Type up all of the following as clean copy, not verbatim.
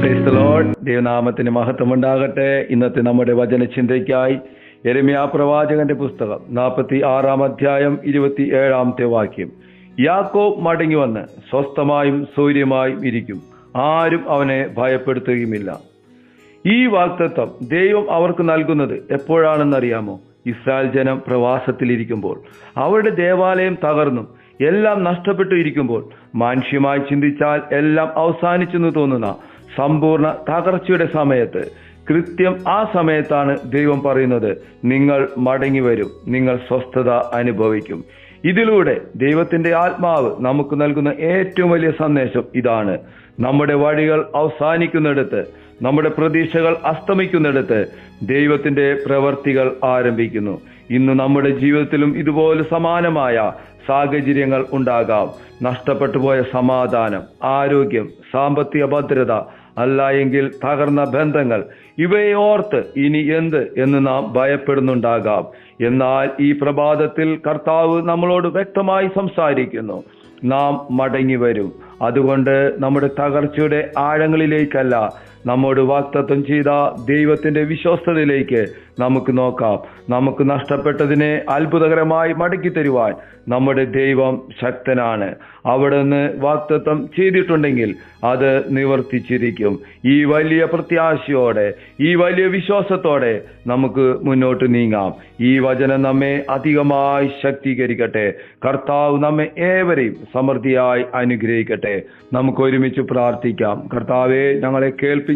Praise the Lord. ദൈവനാമത്തിന് മഹത്വം ഉണ്ടാകട്ടെ. ഇന്നത്തെ നമ്മുടെ വചനചിന്തയ്ക്കായി യെരമ്യാ പ്രവാചകന്റെ പുസ്തകം 46-ാം അധ്യായം 27-ാമത്തെ വാക്യം. യാക്കോബ് മടങ്ങി വന്ന് സ്വസ്ഥമായും സൗര്യമായും ഇരിക്കും, ആരും അവനെ ഭയപ്പെടുത്തുകയുമില്ല. ഈ വാഗ്ദത്തം ദൈവം അവർക്ക് നൽകുന്നത് എപ്പോഴാണെന്നറിയാമോ? ഇസ്രായേൽ ജനം പ്രവാസത്തിലിരിക്കുമ്പോൾ, അവരുടെ ദേവാലയം തകർന്നും എല്ലാം നഷ്ടപ്പെട്ടു ഇരിക്കുമ്പോൾ, മാനുഷ്യമായി ചിന്തിച്ചാൽ എല്ലാം അവസാനിച്ചെന്ന് തോന്നുന്ന സമ്പൂർണ്ണ തകർച്ചയുടെ സമയത്ത്, കൃത്യം ആ സമയത്താണ് ദൈവം പറയുന്നത്, നിങ്ങൾ മടങ്ങി വരും, നിങ്ങൾ സ്വസ്ഥത അനുഭവിക്കും. ഇതിലൂടെ ദൈവത്തിന്റെ ആത്മാവ് നമുക്ക് നൽകുന്ന ഏറ്റവും വലിയ സന്ദേശം ഇതാണ്: നമ്മുടെ വഴികൾ അവസാനിക്കുന്നിടത്ത്, നമ്മുടെ പ്രതീക്ഷകൾ അസ്തമിക്കുന്നിടത്ത് ദൈവത്തിന്റെ പ്രവർത്തികൾ ആരംഭിക്കുന്നു. ഇന്ന് നമ്മുടെ ജീവിതത്തിലും ഇതുപോലെ സമാനമായ സാഹചര്യങ്ങൾ ഉണ്ടാകാം. നഷ്ടപ്പെട്ടു പോയ സമാധാനം, ആരോഗ്യം, സാമ്പത്തിക ഭദ്രത, അല്ല എങ്കിൽ തകർന്ന ബന്ധങ്ങൾ, ഇവയെ ഓർത്ത് ഇനി എന്ത് എന്ന് നാം ഭയപ്പെടുന്നുണ്ടാകാം. എന്നാൽ ഈ പ്രഭാതത്തിൽ കർത്താവ് നമ്മളോട് വ്യക്തമായി സംസാരിക്കുന്നു: നാം മടങ്ങി വരും. അതുകൊണ്ട് നമ്മുടെ തകർച്ചയുടെ ആഴങ്ങളിലേക്കല്ല, നമ്മോട് വാഗ്ദത്തം ചെയ്ത ദൈവത്തിന്റെ വിശ്വസ്തതയിലേക്ക് നമുക്ക് നോക്കാം. നമുക്ക് നഷ്ടപ്പെട്ടതിനെ അത്ഭുതകരമായി മടക്കി തരുവാൻ നമ്മുടെ ദൈവം ശക്തനാണ്. അവിടുന്ന് വാഗ്ദത്തം ചെയ്തിട്ടുണ്ടെങ്കിൽ അത് നിവർത്തിച്ചിരിക്കും. ഈ വലിയ പ്രത്യാശയോടെ, ഈ വലിയ വിശ്വാസത്തോടെ നമുക്ക് മുന്നോട്ട് നീങ്ങാം. ഈ വചനം നമ്മെ അധികമായി ശക്തീകരിക്കട്ടെ. കർത്താവ് നമ്മെ ഏവരെയും സമൃദ്ധിയായി അനുഗ്രഹിക്കട്ടെ. നമുക്ക് ഒരുമിച്ച് പ്രാർത്ഥിക്കാം. കർത്താവേ, ഞങ്ങളെ കേൾപ്പിച്ച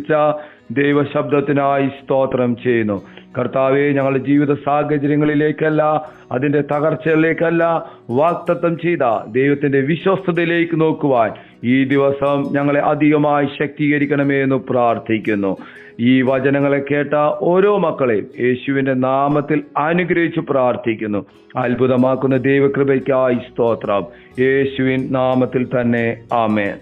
ദൈവശബ്ദത്തിനായി സ്തോത്രം ചെയ്യുന്നു. കർത്താവേ, ഞങ്ങളുടെ ജീവിത സാഹചര്യങ്ങളിലേക്കല്ല, അതിന്റെ തകർച്ചകളിലേക്കല്ല, വാഗ്ദത്തം ചെയ്ത ദൈവത്തിന്റെ വിശ്വസ്തതയിലേക്ക് നോക്കുവാൻ ഈ ദിവസം ഞങ്ങളെ അധികമായി ശക്തീകരിക്കണമേ എന്ന് പ്രാർത്ഥിക്കുന്നു. ഈ വചനങ്ങളെ കേട്ട ഓരോ മക്കളെയും യേശുവിന്റെ നാമത്തിൽ അനുഗ്രഹിച്ച് പ്രാർത്ഥിക്കുന്നു. അത്ഭുതമാക്കുന്ന ദൈവകൃപയ്ക്കായി സ്തോത്രം. യേശുവിൻ നാമത്തിൽ തന്നെ ആമേൻ.